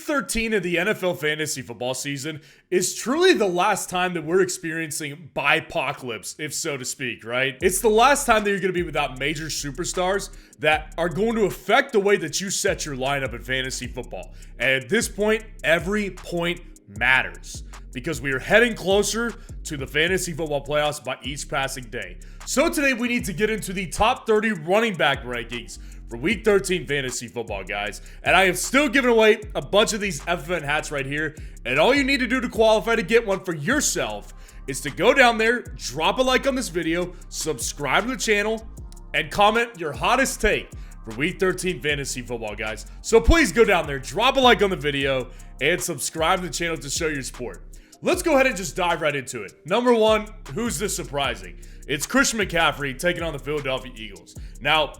13 of the NFL fantasy football season is truly the last time that we're experiencing bipocalypse, if so to speak, right? It's the last time that you're going to be without major superstars that are going to affect the way that you set your lineup in fantasy football. And at this point, every point matters because we are heading closer to the fantasy football playoffs by each passing day. So today we need to get into the top 30 running back rankings for Week 13 fantasy football, guys. And I am still giving away a bunch of these FFN hats right here. And all you need to do to qualify to get one for yourself is to go down there, drop a like on this video, subscribe to the channel, and comment your hottest take for Week 13 fantasy football, guys. So please go down there, drop a like on the video, and subscribe to the channel to show your support. Let's go ahead and just dive right into it. Number one, who's this surprising? It's Christian McCaffrey taking on the Philadelphia Eagles. Now,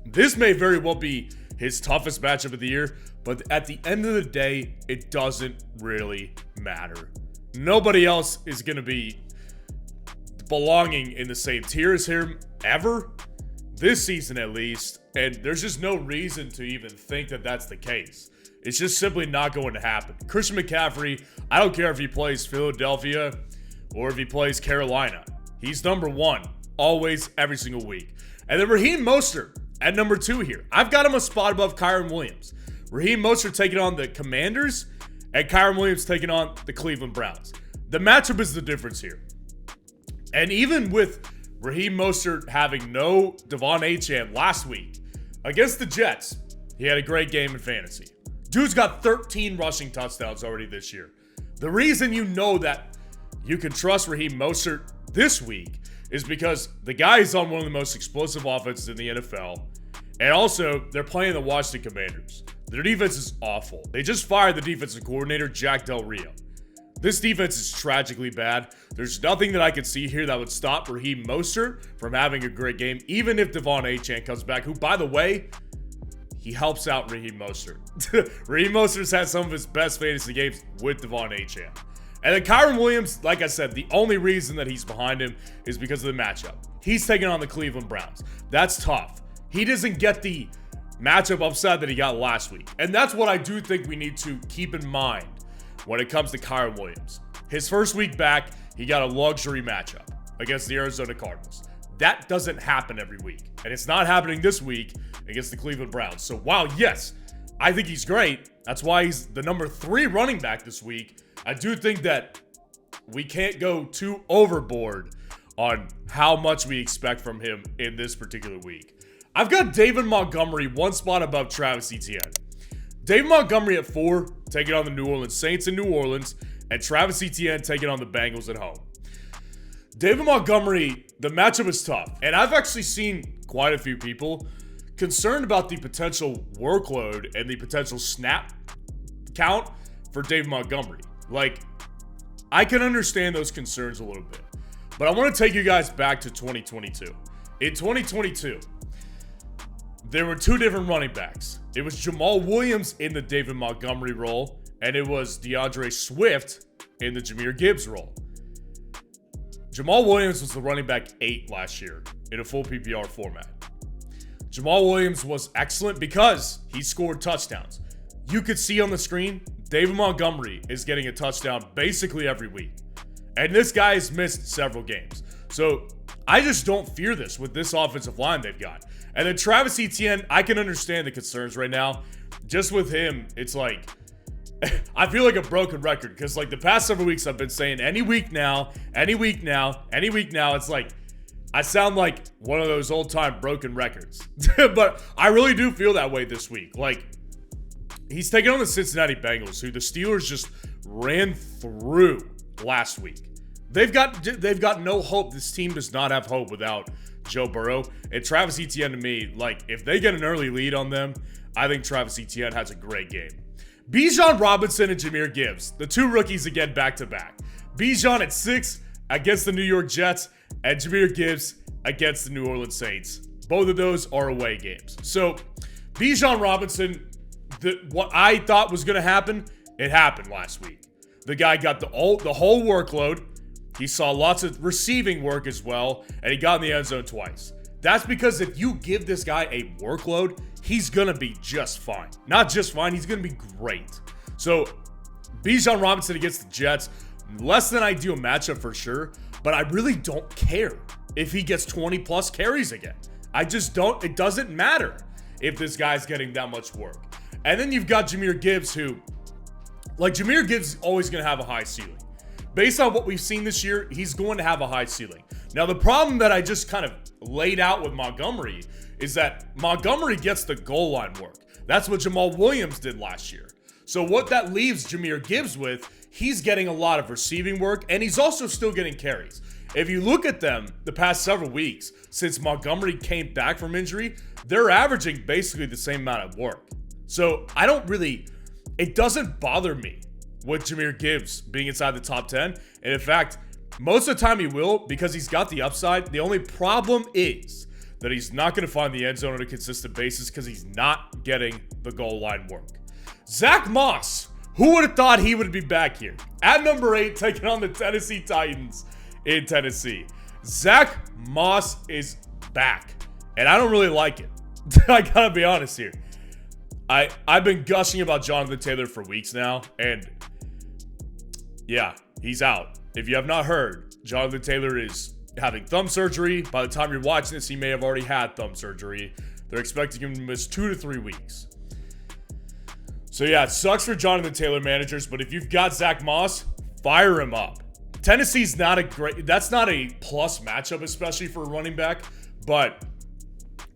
this may very well be his toughest matchup of the year, but at the end of the day, it doesn't really matter. Nobody else is going to be belonging in the same tier as him ever, this season at least, and there's just no reason to even think that that's the case. It's just simply not going to happen. Christian McCaffrey, I don't care if he plays Philadelphia or if he plays Carolina. He's number one, always, every single week. And then Raheem Mostert at number 2 here. I've got him a spot above Kareem Williams. Raheem Mostert taking on the Commanders and Kareem Williams taking on the Cleveland Browns. The matchup is the difference here. And even with Raheem Mostert having no Devontae last week against the Jets, he had a great game in fantasy. Dude's got 13 rushing touchdowns already this year. The reason you know that you can trust Raheem Mostert this week is because the guy is on one of the most explosive offenses in the NFL. And also, they're playing the Washington Commanders. Their defense is awful. They just fired the defensive coordinator, Jack Del Rio. This defense is tragically bad. There's nothing that I could see here that would stop Raheem Mostert from having a great game, even if Devontae comes back, who, by the way, he helps out Raheem Mostert. Raheem Mostert's had some of his best fantasy games with Devontae. And then Kareem Williams, like I said, the only reason that he's behind him is because of the matchup. He's taking on the Cleveland Browns. That's tough. He doesn't get the matchup upside that he got last week. And that's what I do think we need to keep in mind when it comes to Kareem Williams. His first week back, he got a luxury matchup against the Arizona Cardinals. That doesn't happen every week. And it's not happening this week against the Cleveland Browns. So while, yes, I think he's great, that's why he's the number 3 running back this week, I do think that we can't go too overboard on how much we expect from him in this particular week. I've got David Montgomery one spot above Travis Etienne. David Montgomery at 4, taking on the New Orleans Saints in New Orleans, and Travis Etienne taking on the Bengals at home. David Montgomery, the matchup is tough, and I've actually seen quite a few people concerned about the potential workload and the potential snap count for David Montgomery. Like, I can understand those concerns a little bit, but I want to take you guys back to 2022. In 2022, there were 2 different running backs. It was Jamal Williams in the David Montgomery role, and it was DeAndre Swift in the Jahmyr Gibbs role. Jamal Williams was the running back 8 last year in a full PPR format. Jamal Williams was excellent because he scored touchdowns. You could see on the screen, David Montgomery is getting a touchdown basically every week. And this guy has missed several games. So I just don't fear this with this offensive line they've got. And then Travis Etienne, I can understand the concerns right now. Just with him, it's like, I feel like a broken record because like the past several weeks I've been saying any week now, any week now, any week now. It's like, I sound like one of those old time broken records. But I really do feel that way this week. Like, he's taking on the Cincinnati Bengals, who the Steelers just ran through last week. They've got no hope. This team does not have hope without Joe Burrow. And Travis Etienne, to me, like, if they get an early lead on them, I think Travis Etienne has a great game. Bijan Robinson and Jahmyr Gibbs, the 2 rookies again back-to-back. Bijan at 6 against the New York Jets, and Jahmyr Gibbs against the New Orleans Saints. Both of those are away games. So, Bijan Robinson, what I thought was going to happen, it happened last week. The guy got the whole workload. He saw lots of receiving work as well, and he got in the end zone twice. That's because if you give this guy a workload, he's going to be just fine. Not just fine, he's going to be great. So, Bijan Robinson against the Jets, less than ideal matchup for sure, but I really don't care if he gets 20 plus carries again. I just don't. It doesn't matter if this guy's getting that much work. And then you've got Jahmyr Gibbs, who, like, Jahmyr Gibbs is always going to have a high ceiling. Based on what we've seen this year, he's going to have a high ceiling. Now, the problem that I just kind of laid out with Montgomery is that Montgomery gets the goal line work. That's what Jamal Williams did last year. So what that leaves Jahmyr Gibbs with, he's getting a lot of receiving work, and he's also still getting carries. If you look at them the past several weeks, since Montgomery came back from injury, they're averaging basically the same amount of work. So it doesn't bother me with Jahmyr Gibbs being inside the top 10. And in fact, most of the time he will, because he's got the upside. The only problem is that he's not going to find the end zone on a consistent basis because he's not getting the goal line work. Zach Moss, who would have thought he would be back here? At number 8, taking on the Tennessee Titans in Tennessee. Zach Moss is back, and I don't really like it. I gotta be honest here. I've been gushing about Jonathan Taylor for weeks now, and yeah, he's out. If you have not heard, Jonathan Taylor is having thumb surgery. By the time you're watching this, he may have already had thumb surgery. They're expecting him to miss 2 to 3 weeks. So yeah, it sucks for Jonathan Taylor managers, but if you've got Zach Moss, fire him up. Tennessee's that's not a plus matchup, especially for a running back, but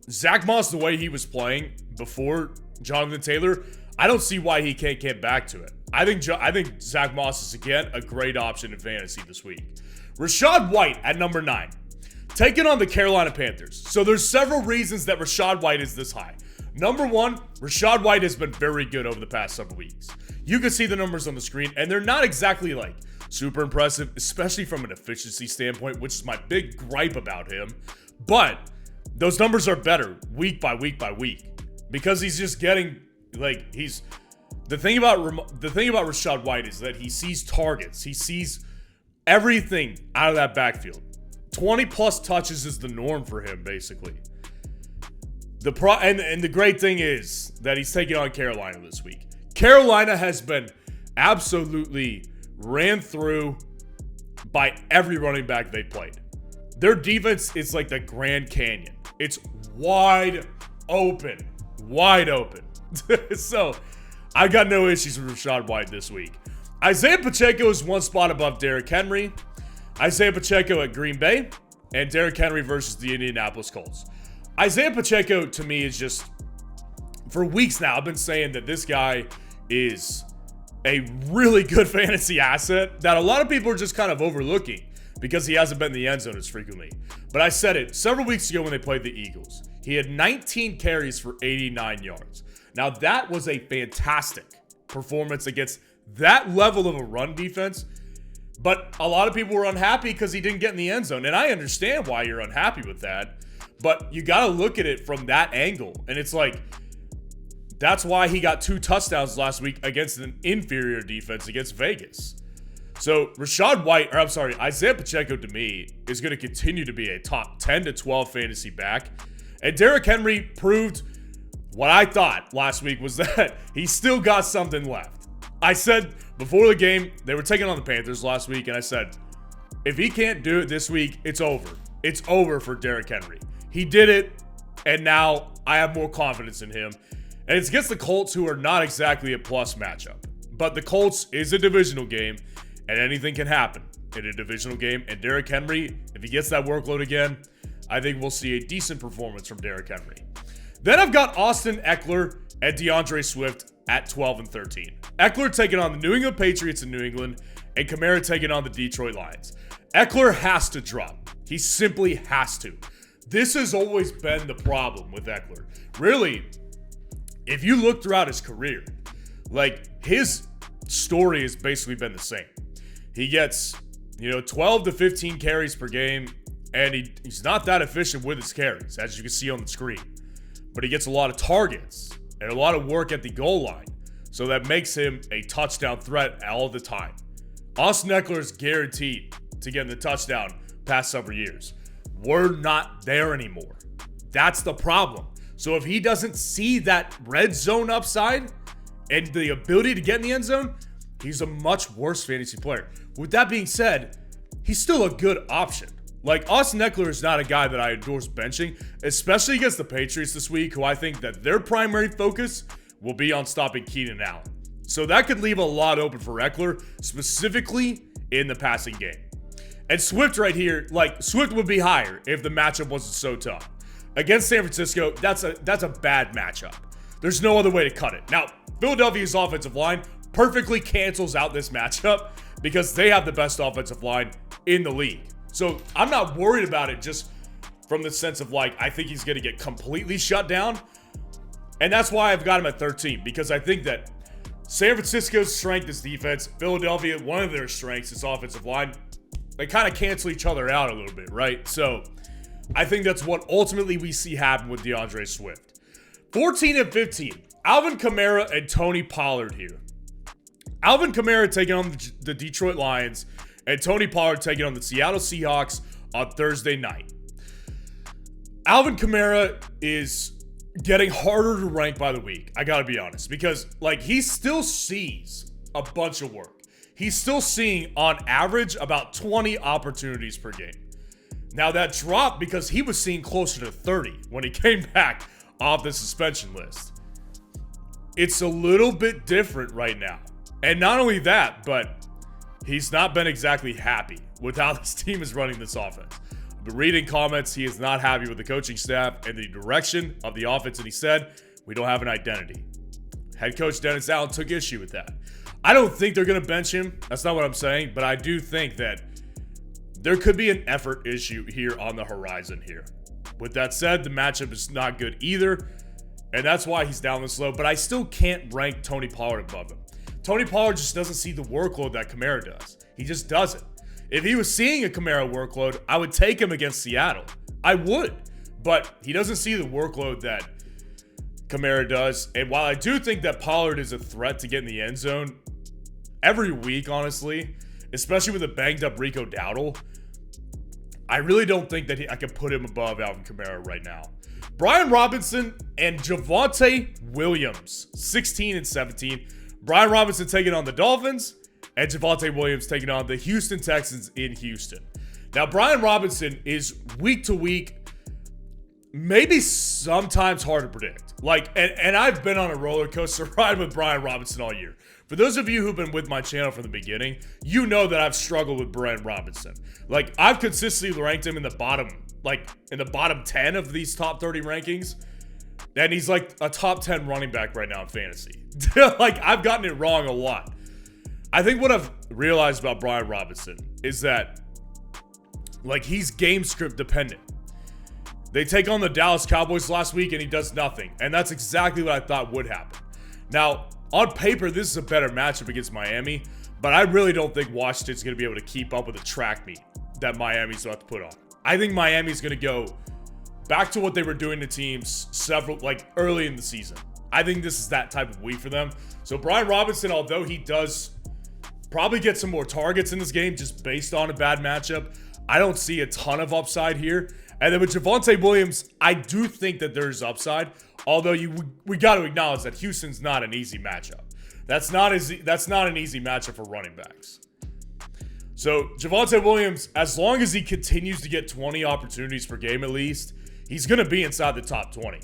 Zach Moss, the way he was playing before Jonathan Taylor, I don't see why he can't get back to it. I think Zach Moss is, again, a great option in fantasy this week. Rashad White at number 9, taking on the Carolina Panthers. So there's several reasons that Rashad White is this high. Number 1, Rashad White has been very good over the past several weeks. You can see the numbers on the screen, and they're not exactly like super impressive, especially from an efficiency standpoint, which is my big gripe about him. But those numbers are better week by week by week because he's just getting, like, the thing about Rashad White is that he sees targets. He sees everything out of that backfield. 20 plus touches is the norm for him, basically. And the great thing is that he's taking on Carolina this week. Carolina has been absolutely ran through by every running back they played. Their defense is like the Grand Canyon. It's wide open. Wide open. So, I got no issues with Rashad White this week. Isaiah Pacheco is one spot above Derrick Henry. Isaiah Pacheco at Green Bay, and Derrick Henry versus the Indianapolis Colts. Isaiah Pacheco, to me, is just, for weeks now, I've been saying that this guy is a really good fantasy asset that a lot of people are just kind of overlooking because he hasn't been in the end zone as frequently. But I said it several weeks ago when they played the Eagles. He had 19 carries for 89 yards. Now, that was a fantastic performance against that level of a run defense. But a lot of people were unhappy because he didn't get in the end zone. And I understand why you're unhappy with that. But you got to look at it from that angle. And it's like, that's why he got 2 touchdowns last week against an inferior defense against Vegas. So Isaiah Pacheco, to me, is going to continue to be a top 10 to 12 fantasy back. And Derrick Henry proved what I thought last week was that he still got something left. I said before the game, they were taking on the Panthers last week, and I said, if he can't do it this week, it's over. It's over for Derrick Henry. He did it, and now I have more confidence in him. And it's against the Colts, who are not exactly a plus matchup. But the Colts is a divisional game, and anything can happen in a divisional game. And Derrick Henry, if he gets that workload again, I think we'll see a decent performance from Derrick Henry. Then I've got Austin Ekeler and DeAndre Swift at 12 and 13. Ekeler taking on the New England Patriots in New England, and Kamara taking on the Detroit Lions. Ekeler has to drop. He simply has to. This has always been the problem with Ekeler. Really, if you look throughout his career, like, his story has basically been the same. He gets, 12 to 15 carries per game, and he's not that efficient with his carries, as you can see on the screen. But he gets a lot of targets and a lot of work at the goal line, so that makes him a touchdown threat all the time. Austin Ekeler is guaranteed to get in the touchdown past several years. We're not there anymore. That's the problem. So if he doesn't see that red zone upside and the ability to get in the end zone, he's a much worse fantasy player. With that being said, he's still a good option. Like, Austin Ekeler is not a guy that I endorse benching, especially against the Patriots this week, who I think that their primary focus will be on stopping Keenan Allen. So that could leave a lot open for Ekeler, specifically in the passing game. And Swift right here, like, Swift would be higher if the matchup wasn't so tough. Against San Francisco, that's a bad matchup. There's no other way to cut it. Now, Philadelphia's offensive line perfectly cancels out this matchup because they have the best offensive line in the league. So I'm not worried about it just from the sense of, like, I think he's going to get completely shut down. And that's why I've got him at 13, because I think that San Francisco's strength is defense. Philadelphia, one of their strengths is offensive line. They kind of cancel each other out a little bit, right? So I think that's what ultimately we see happen with DeAndre Swift. 14 and 15, Alvin Kamara and Tony Pollard here. Alvin Kamara taking on the Detroit Lions, and Tony Pollard taking on the Seattle Seahawks on Thursday night. Alvin Kamara is getting harder to rank by the week, I gotta be honest, because, like, he still sees a bunch of work. He's still seeing, on average, about 20 opportunities per game. Now, that dropped because he was seeing closer to 30 when he came back off the suspension list. It's a little bit different right now. And not only that, but he's not been exactly happy with how this team is running this offense. I've been reading comments. He is not happy with the coaching staff and the direction of the offense, and he said, "We don't have an identity." Head coach Dennis Allen took issue with that. I don't think they're going to bench him. That's not what I'm saying, but I do think that there could be an effort issue here on the horizon here. With that said, the matchup is not good either, and that's why he's down this low, but I still can't rank Tony Pollard above him. Tony Pollard just doesn't see the workload that Kamara does. He just doesn't. If he was seeing a Kamara workload, I would take him against Seattle. I would, but he doesn't see the workload that Kamara does. And while I do think that Pollard is a threat to get in the end zone every week, honestly, especially with a banged up Rico Dowdle, I really don't think that I can put him above Alvin Kamara right now. Brian Robinson and Javonte Williams, 16 and 17. Brian Robinson taking on the Dolphins, and Javonte Williams taking on the Houston Texans in Houston. Now, Brian Robinson is week to week, maybe sometimes hard to predict. Like, and I've been on a roller coaster ride with Brian Robinson all year. For those of you who've been with my channel from the beginning, you know that I've struggled with Brian Robinson. Like, I've consistently ranked him in the bottom 10 of these top 30 rankings. And he's like a top 10 running back right now in fantasy. Like, I've gotten it wrong a lot. I think what I've realized about Brian Robinson is that, like, he's game script dependent. They take on the Dallas Cowboys last week and he does nothing. And that's exactly what I thought would happen. Now, on paper, this is a better matchup against Miami, but I really don't think Washington's going to be able to keep up with the track meet that Miami's about to put on. I think Miami's going to go back to what they were doing to teams early in the season. I think this is that type of week for them. So Brian Robinson, although he does probably get some more targets in this game just based on a bad matchup, I don't see a ton of upside here. And then with Javonte Williams, I do think that there's upside. Although we got to acknowledge that Houston's not an easy matchup. That's not an easy matchup for running backs. So Javonte Williams, as long as he continues to get 20 opportunities per game at least, he's going to be inside the top 20.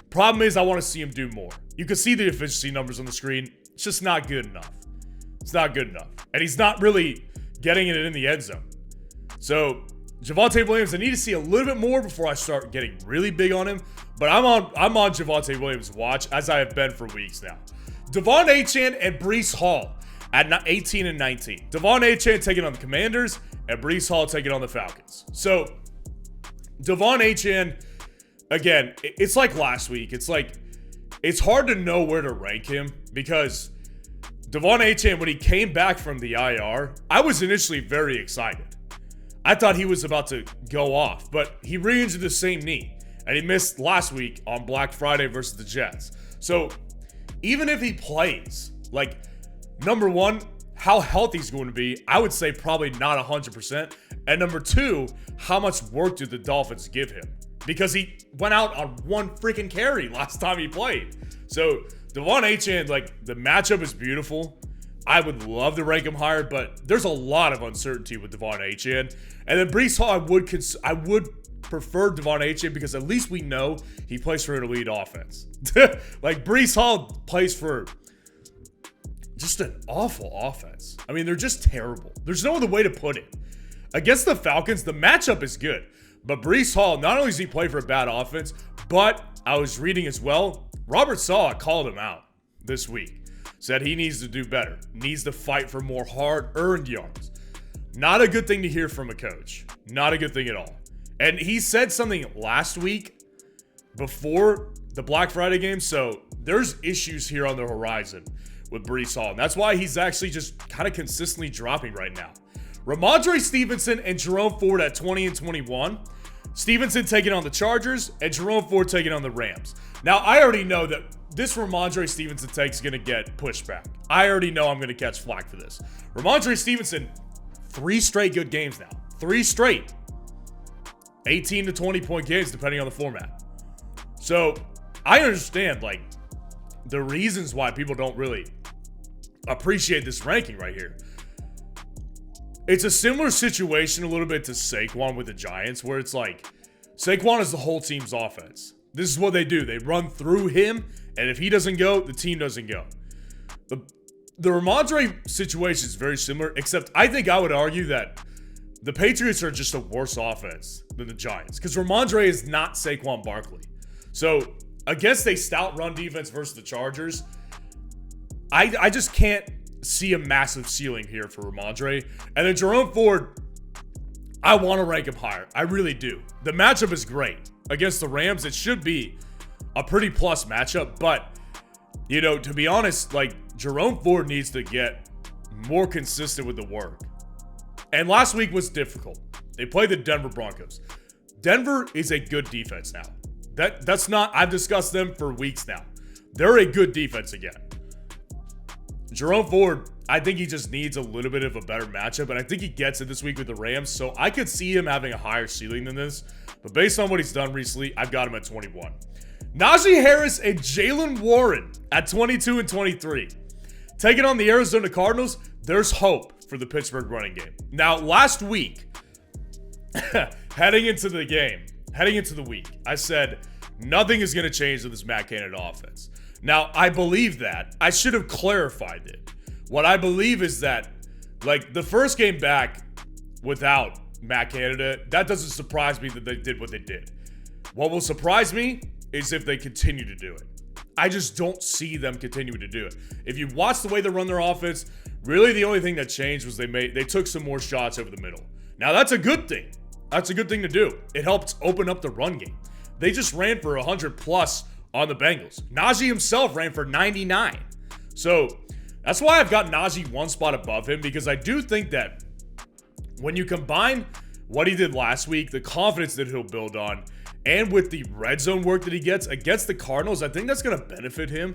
Problem is, I want to see him do more. You can see the efficiency numbers on the screen. It's just not good enough. It's not good enough. And he's not really getting it in the end zone. So Javonte Williams, I need to see a little bit more before I start getting really big on him. But I'm on Javonte Williams' watch, as I have been for weeks now. Devon Achane and Breece Hall at 18 and 19. Devon Achane taking on the Commanders, and Breece Hall taking on the Falcons. So Devon Achane, again, it's like last week. It's hard to know where to rank him because Devon Achane, when he came back from the IR, I was initially very excited. I thought he was about to go off, but he re-injured the same knee, and he missed last week on Black Friday versus the Jets. So even if he plays, like, number one, how healthy he's going to be, I would say probably not 100%. And number two, how much work do the Dolphins give him? because he went out on one freaking carry last time he played. So Devon Achane, like, the matchup is beautiful. I would love to rank him higher, but there's a lot of uncertainty with Devon Achane. And then Breece Hall, I would prefer Devon Achane because at least we know he plays for an elite offense. Like, Breece Hall plays for just an awful offense. I mean, they're just terrible. There's no other way to put it. Against the Falcons, the matchup is good. But Breece Hall, not only does he play for a bad offense, but I was reading as well, Robert Saleh called him out this week. Said he needs to do better. Needs to fight for more hard-earned yards. Not a good thing to hear from a coach. Not a good thing at all. And he said something last week before the Black Friday game, so there's issues here on the horizon with Breece Hall. And that's why he's actually just kind of consistently dropping right now. RaAndre Stevenson and Jerome Ford at 20 and 21. Stevenson taking on the Chargers and Jerome Ford taking on the Rams. Now, I already know that this RaAndre Stevenson take is going to get pushed back. I already know I'm going to catch flack for this. RaAndre Stevenson, 3 straight good games now. 3 straight. 18 to 20 point games, depending on the format. So, I understand, like, the reasons why people don't really appreciate this ranking right here. It's a similar situation a little bit to Saquon with the Giants, where it's like, Saquon is the whole team's offense. This is what they do. They run through him, and if he doesn't go, the team doesn't go. The RaAndre situation is very similar, except I think I would argue that the Patriots are just a worse offense than the Giants, because RaAndre is not Saquon Barkley. So, against a stout run defense versus the Chargers, I just can't see a massive ceiling here for RaAndre. And then Jerome Ford, I want to rank him higher. I really do. The matchup is great. Against the Rams, it should be a pretty plus matchup. But, you know, to be honest, like, Jerome Ford needs to get more consistent with the work. And last week was difficult. They played the Denver Broncos. Denver is a good defense now. That's not, I've discussed them for weeks now. They're a good defense again. Jerome Ford, I think he just needs a little bit of a better matchup, and I think he gets it this week with the Rams, so I could see him having a higher ceiling than this, but based on what he's done recently, I've got him at 21. Najee Harris and Jaylen Warren at 22 and 23. Taking on the Arizona Cardinals, there's hope for the Pittsburgh running game. Now, last week, heading into the week, I said nothing is going to change with this Matt Canada offense. Now, I believe that. I should have clarified it. What I believe is that, like, the first game back without Matt Canada, that doesn't surprise me that they did what they did. What will surprise me is if they continue to do it. I just don't see them continuing to do it. If you watch the way they run their offense, really the only thing that changed was they took some more shots over the middle. Now, that's a good thing. That's a good thing to do. It helps open up the run game. They just ran for 100 plus on the Bengals. Najee himself ran for 99. So that's why I've got Najee one spot above him, because I do think that when you combine what he did last week, the confidence that he'll build on, and with the red zone work that he gets against the Cardinals, I think that's going to benefit him.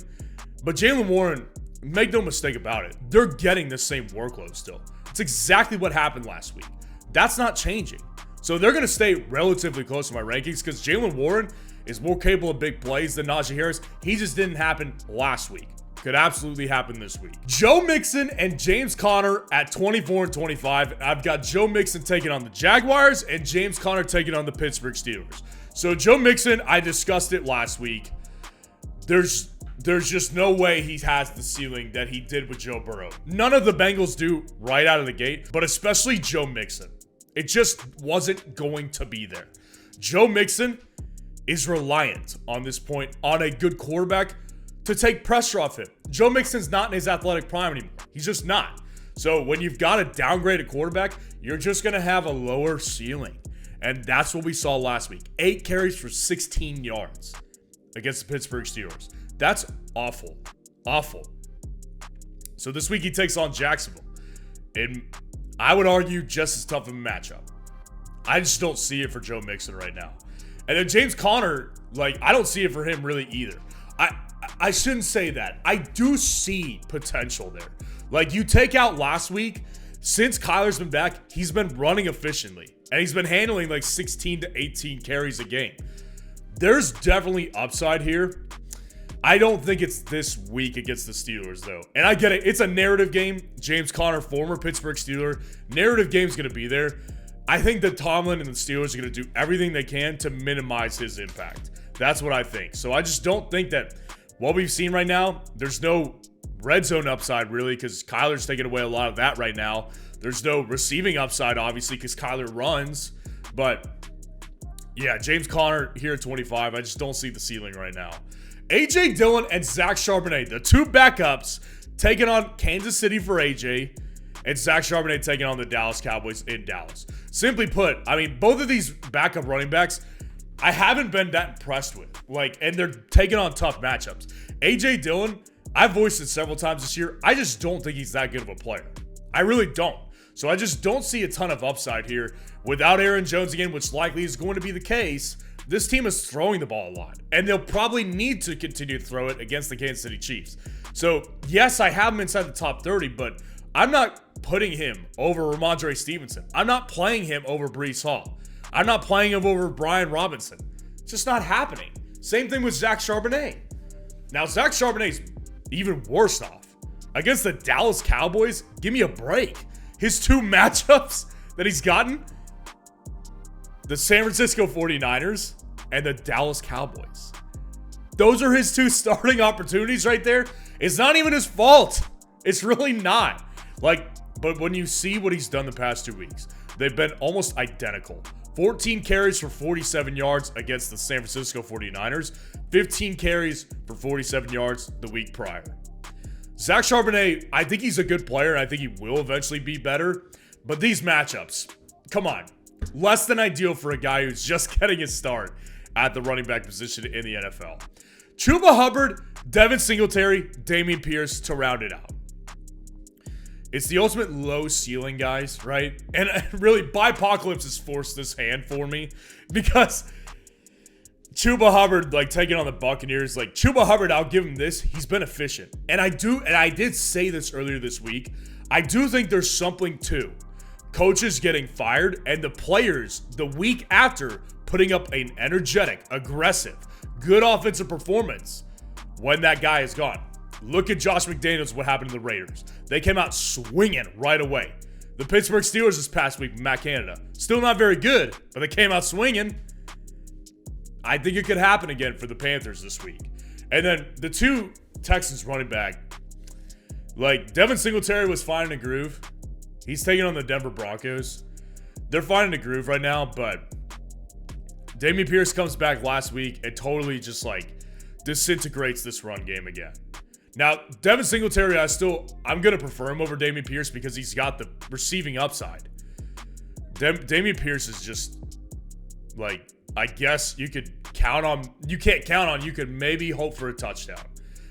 But Jaylen Warren, make no mistake about it, they're getting the same workload still. It's exactly what happened last week. That's not changing. So they're going to stay relatively close to my rankings because Jaylen Warren is more capable of big plays than Najee Harris. He just didn't happen last week. Could absolutely happen this week. Joe Mixon and James Conner at 24 and 25. I've got Joe Mixon taking on the Jaguars and James Conner taking on the Pittsburgh Steelers. So Joe Mixon, I discussed it last week. There's just no way he has the ceiling that he did with Joe Burrow. None of the Bengals do right out of the gate, but especially Joe Mixon. It just wasn't going to be there. Joe Mixon is reliant on this point on a good quarterback to take pressure off him. Joe Mixon's not in his athletic prime anymore. He's just not. So when you've got a downgraded quarterback, you're just going to have a lower ceiling. And that's what we saw last week. 8 carries for 16 yards against the Pittsburgh Steelers. That's awful. Awful. So this week he takes on Jacksonville. And I would argue just as tough of a matchup. I just don't see it for Joe Mixon right now. And then James Conner, like, I don't see it for him really either. I shouldn't say that. I do see potential there. Like, you take out last week, since Kyler's been back, he's been running efficiently. And he's been handling like 16 to 18 carries a game. There's definitely upside here. I don't think it's this week against the Steelers, though. And I get it. It's a narrative game. James Conner, former Pittsburgh Steeler. Narrative game's going to be there. I think that Tomlin and the Steelers are going to do everything they can to minimize his impact. That's what I think. So I just don't think that what we've seen right now, there's no red zone upside, really, because Kyler's taking away a lot of that right now. There's no receiving upside, obviously, because Kyler runs. But, yeah, James Conner here at 25. I just don't see the ceiling right now. AJ Dillon and Zach Charbonnet, the two backups, taking on Kansas City for AJ, and Zach Charbonnet taking on the Dallas Cowboys in Dallas. Simply put, I mean, both of these backup running backs, I haven't been that impressed with. And they're taking on tough matchups. AJ Dillon, I've voiced it several times this year. I just don't think he's that good of a player. I really don't. So I just don't see a ton of upside here. Without Aaron Jones again, which likely is going to be the case, this team is throwing the ball a lot. And they'll probably need to continue to throw it against the Kansas City Chiefs. So, yes, I have him inside the top 30, but I'm not putting him over RaAndre Stevenson. I'm not playing him over Breece Hall. I'm not playing him over Brian Robinson. It's just not happening. Same thing with Zach Charbonnet. Now, Zach Charbonnet's even worse off. Against the Dallas Cowboys, give me a break. His two matchups that he's gotten, the San Francisco 49ers and the Dallas Cowboys. Those are his two starting opportunities right there. It's not even his fault. It's really not. But when you see what he's done the past 2 weeks, they've been almost identical. 14 carries for 47 yards against the San Francisco 49ers. 15 carries for 47 yards the week prior. Zach Charbonnet, I think he's a good player. I think he will eventually be better. But these matchups, come on. Less than ideal for a guy who's just getting his start at the running back position in the NFL. Chuba Hubbard, Devin Singletary, Dameon Pierce to round it out. It's the ultimate low ceiling, guys, right? And really, Bipocalypse has forced this hand for me because Chuba Hubbard, taking on the Buccaneers, Chuba Hubbard, I'll give him this. He's been efficient. And I did say this earlier this week. I do think there's something to coaches getting fired and the players the week after putting up an energetic, aggressive, good offensive performance when that guy is gone. Look at Josh McDaniels, what happened to the Raiders. They came out swinging right away. The Pittsburgh Steelers this past week, Matt Canada. Still not very good, but they came out swinging. I think it could happen again for the Panthers this week. And then the two Texans running back, Devin Singletary was finding a groove. He's taking on the Denver Broncos. They're finding a groove right now, but Dameon Pierce comes back last week and totally just disintegrates this run game again. Now, Devin Singletary, I'm going to prefer him over Dameon Pierce because he's got the receiving upside. Dameon Pierce is just, I guess you could count on, you could maybe hope for a touchdown.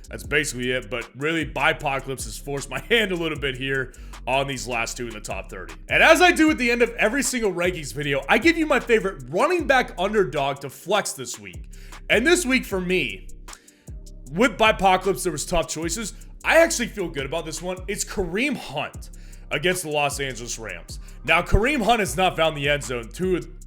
That's basically it, but really, Bipocalypse has forced my hand a little bit here on these last two in the top 30. And as I do at the end of every single rankings video, I give you my favorite running back underdog to flex this week. And this week for me, with Bipocalypse, there was tough choices. I actually feel good about this one. It's Kareem Hunt against the Los Angeles Rams. Now, Kareem Hunt has not found the end zone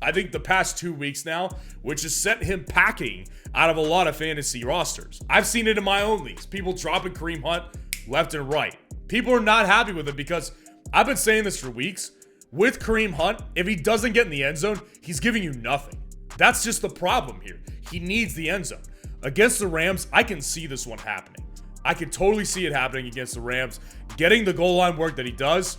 I think the past 2 weeks now, which has sent him packing out of a lot of fantasy rosters. I've seen it in my own leagues. People dropping Kareem Hunt left and right. People are not happy with it because I've been saying this for weeks. With Kareem Hunt, if he doesn't get in the end zone, he's giving you nothing. That's just the problem here. He needs the end zone. Against the Rams, I can see this one happening. I can totally see it happening against the Rams. Getting the goal line work that he does,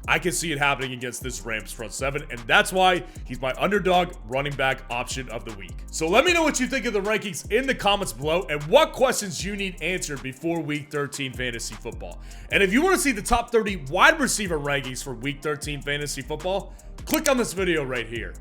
I can see it happening against this Rams front seven, and that's why he's my underdog running back option of the week. So let me know what you think of the rankings in the comments below and what questions you need answered before Week 13 Fantasy Football. And if you want to see the top 30 wide receiver rankings for Week 13 Fantasy Football, click on this video right here.